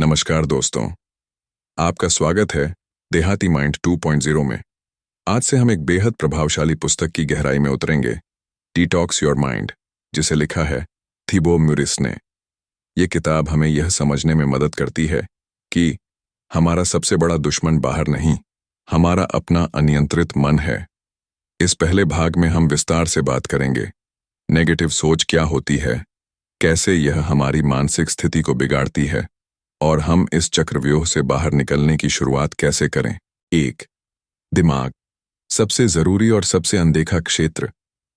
नमस्कार दोस्तों, आपका स्वागत है देहाती माइंड 2.0 में। आज से हम एक बेहद प्रभावशाली पुस्तक की गहराई में उतरेंगे, डिटॉक्स योर माइंड, जिसे लिखा है थिबो म्यूरिस ने। ये किताब हमें यह समझने में मदद करती है कि हमारा सबसे बड़ा दुश्मन बाहर नहीं, हमारा अपना अनियंत्रित मन है। इस पहले भाग में हम विस्तार से बात करेंगे, नेगेटिव सोच क्या होती है, कैसे यह हमारी मानसिक स्थिति को बिगाड़ती है और हम इस चक्रव्यूह से बाहर निकलने की शुरुआत कैसे करें। 1. दिमाग, सबसे जरूरी और सबसे अनदेखा क्षेत्र।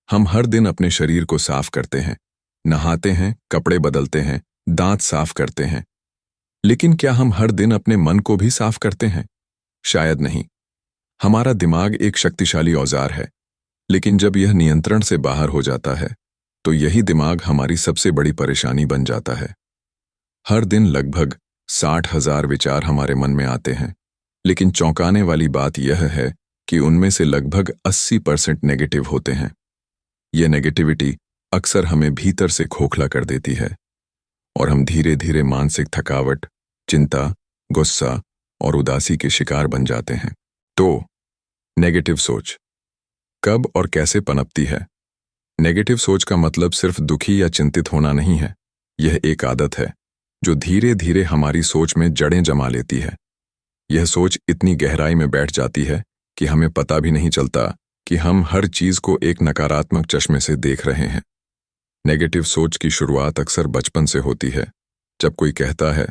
हम हर दिन अपने शरीर को साफ करते हैं, नहाते हैं, कपड़े बदलते हैं, दांत साफ करते हैं, लेकिन क्या हम हर दिन अपने मन को भी साफ करते हैं? शायद नहीं। हमारा दिमाग एक शक्तिशाली औजार है, लेकिन जब यह नियंत्रण से बाहर हो जाता है तो यही दिमाग हमारी सबसे बड़ी परेशानी बन जाता है। हर दिन लगभग 60,000 विचार हमारे मन में आते हैं, लेकिन चौंकाने वाली बात यह है कि उनमें से लगभग 80% नेगेटिव होते हैं। यह नेगेटिविटी अक्सर हमें भीतर से खोखला कर देती है और हम धीरे धीरे मानसिक थकावट, चिंता, गुस्सा और उदासी के शिकार बन जाते हैं। तो नेगेटिव सोच कब और कैसे पनपती है? नेगेटिव सोच का मतलब सिर्फ दुखी या चिंतित होना नहीं है। यह एक आदत है जो धीरे धीरे हमारी सोच में जड़ें जमा लेती है। यह सोच इतनी गहराई में बैठ जाती है कि हमें पता भी नहीं चलता कि हम हर चीज को एक नकारात्मक चश्मे से देख रहे हैं। नेगेटिव सोच की शुरुआत अक्सर बचपन से होती है, जब कोई कहता है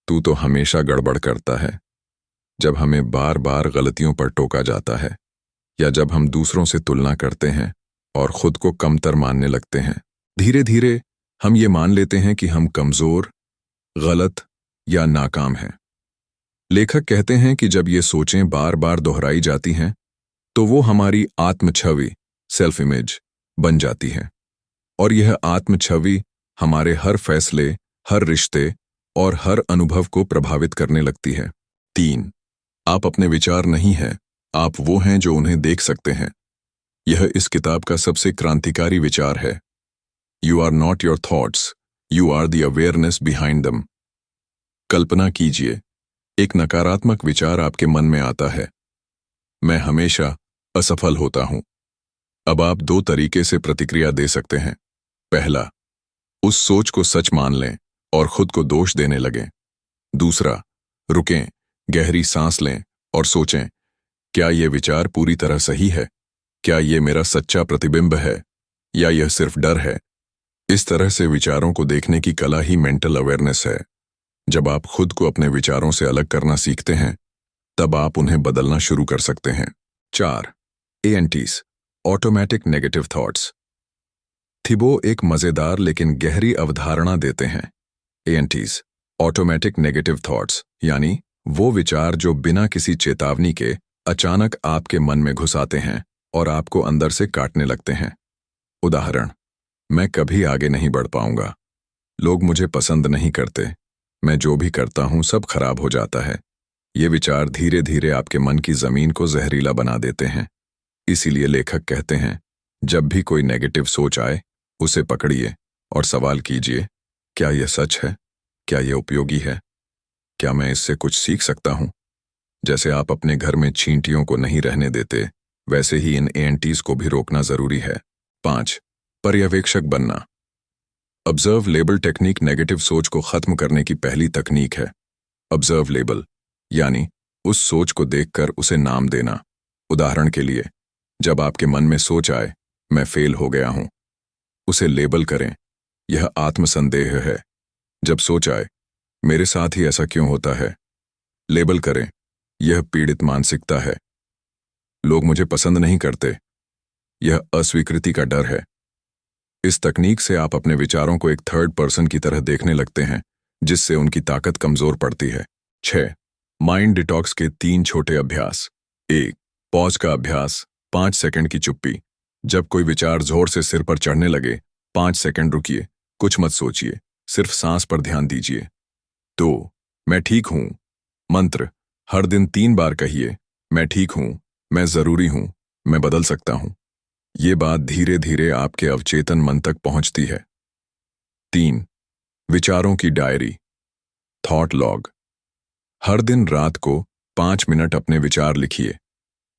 तू तो हमेशा गड़बड़ करता है, जब हमें बार बार गलतियों पर टोका जाता है, या जब हम दूसरों से तुलना करते हैं और खुद को कमतर मानने लगते हैं। धीरे धीरे हम ये मान लेते हैं कि हम कमजोर, गलत या नाकाम हैं। लेखक कहते हैं कि जब ये सोचें बार बार दोहराई जाती हैं तो वो हमारी आत्म छवि, सेल्फ इमेज बन जाती है, और यह आत्म छवि हमारे हर फैसले, हर रिश्ते और हर अनुभव को प्रभावित करने लगती है। 3. आप अपने विचार नहीं हैं, आप वो हैं जो उन्हें देख सकते हैं। यह इस किताब का सबसे क्रांतिकारी विचार है। You are not your thoughts, you are the awareness behind them. कल्पना कीजिए, एक नकारात्मक विचार आपके मन में आता है, मैं हमेशा असफल होता हूं। अब आप 2 तरीके से प्रतिक्रिया दे सकते हैं। पहला, उस सोच को सच मान लें और खुद को दोष देने लगें। दूसरा, रुकें, गहरी सांस लें और सोचें, क्या यह विचार पूरी तरह सही है? क्या यह मेरा सच्चा प्रतिबिंब है या यह सिर्फ डर है? इस तरह से विचारों को देखने की कला ही मेंटल अवेयरनेस है। जब आप खुद को अपने विचारों से अलग करना सीखते हैं, तब आप उन्हें बदलना शुरू कर सकते हैं। 4. ANTs, automatic negative thoughts. थिबो एक मजेदार लेकिन गहरी अवधारणा देते हैं। ANTs, ऑटोमेटिक नेगेटिव थॉट्स, यानी वो विचार जो बिना किसी चेतावनी के अचानक आपके मन में घुस आते हैं और आपको अंदर से काटने लगते हैं। उदाहरण, मैं कभी आगे नहीं बढ़ पाऊंगा, लोग मुझे पसंद नहीं करते, मैं जो भी करता हूं सब खराब हो जाता है। ये विचार धीरे धीरे आपके मन की जमीन को जहरीला बना देते हैं। इसीलिए लेखक कहते हैं, जब भी कोई नेगेटिव सोच आए, उसे पकड़िए और सवाल कीजिए, क्या यह सच है? क्या यह उपयोगी है? क्या मैं इससे कुछ सीख सकता हूं? जैसे आप अपने घर में चींटियों को नहीं रहने देते, वैसे ही इन ANTs को भी रोकना जरूरी है। 5. पर्यवेक्षक बनना। ऑब्जर्व लेबल टेक्निक नेगेटिव सोच को खत्म करने की पहली तकनीक है। ऑब्जर्व लेबल यानी उस सोच को देखकर उसे नाम देना। उदाहरण के लिए, जब आपके मन में सोच आए, मैं फेल हो गया हूं, उसे लेबल करें, यह आत्मसंदेह है। जब सोच आए, मेरे साथ ही ऐसा क्यों होता है, लेबल करें, यह पीड़ित मानसिकता है। लोग मुझे पसंद नहीं करते, यह अस्वीकृति का डर है। इस तकनीक से आप अपने विचारों को एक थर्ड पर्सन की तरह देखने लगते हैं, जिससे उनकी ताकत कमजोर पड़ती है। 6. माइंड डिटॉक्स के 3 छोटे अभ्यास। 1. पॉज का अभ्यास, 5 सेकंड की चुप्पी। जब कोई विचार जोर से सिर पर चढ़ने लगे, 5 सेकंड रुकिए, कुछ मत सोचिए, सिर्फ सांस पर ध्यान दीजिए। 2. मैं ठीक हूं मंत्र, हर दिन 3 बार कहिए, मैं ठीक हूं, मैं जरूरी हूं, मैं बदल सकता हूं। ये बात धीरे धीरे आपके अवचेतन मन तक पहुंचती है। 3. विचारों की डायरी, थॉट लॉग। हर दिन रात को 5 मिनट अपने विचार लिखिए।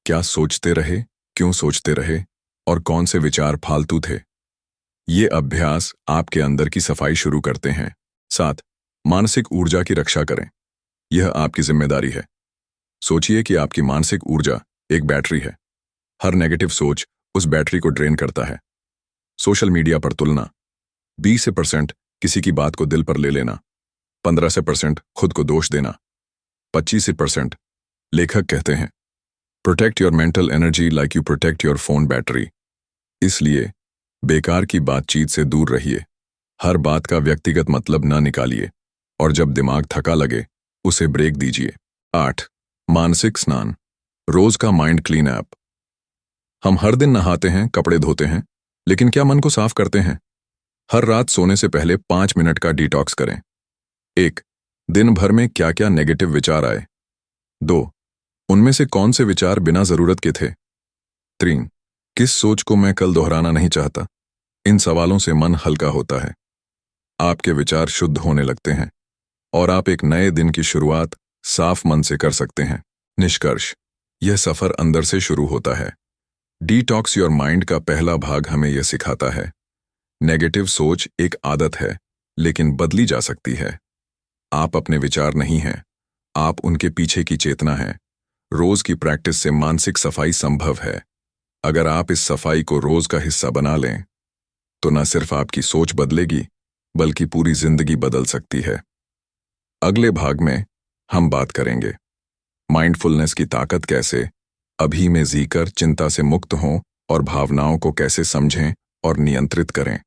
क्या सोचते रहे, क्यों सोचते रहे और कौन से विचार फालतू थे। ये अभ्यास आपके अंदर की सफाई शुरू करते हैं। 7. मानसिक ऊर्जा की रक्षा करें। यह आपकी जिम्मेदारी है। सोचिए कि आपकी मानसिक ऊर्जा एक बैटरी है। हर नेगेटिव सोच उस बैटरी को ड्रेन करता है। सोशल मीडिया पर तुलना, 20% किसी की बात को दिल पर ले लेना, 15% खुद को दोष देना, 25% लेखक कहते हैं protect your mental energy like you protect your phone battery. इसलिए बेकार की बातचीत से दूर रहिए। हर बात का व्यक्तिगत मतलब न निकालिए और जब दिमाग थका लगे उसे ब्रेक दीजिए। 8. मानसिक स्नान, रोज का माइंड क्लीन ऐप। हम हर दिन नहाते हैं, कपड़े धोते हैं, लेकिन क्या मन को साफ करते हैं? हर रात सोने से पहले 5 मिनट का डिटॉक्स करें। 1. दिन भर में क्या क्या नेगेटिव विचार आए। 2. उनमें से कौन से विचार बिना जरूरत के थे। 3. किस सोच को मैं कल दोहराना नहीं चाहता। इन सवालों से मन हल्का होता है, आपके विचार शुद्ध होने लगते हैं और आप एक नए दिन की शुरुआत साफ मन से कर सकते हैं। निष्कर्ष, यह सफर अंदर से शुरू होता है। डिटॉक्स योर माइंड का पहला भाग हमें यह सिखाता है नेगेटिव सोच एक आदत है, लेकिन बदली जा सकती है। आप अपने विचार नहीं हैं, आप उनके पीछे की चेतना हैं। रोज की प्रैक्टिस से मानसिक सफाई संभव है। अगर आप इस सफाई को रोज का हिस्सा बना लें तो न सिर्फ आपकी सोच बदलेगी बल्कि पूरी जिंदगी बदल सकती है। अगले भाग में हम बात करेंगे माइंडफुलनेस की ताकत कैसे अभी में जीकर चिंता से मुक्त हों और भावनाओं को कैसे समझें और नियंत्रित करें।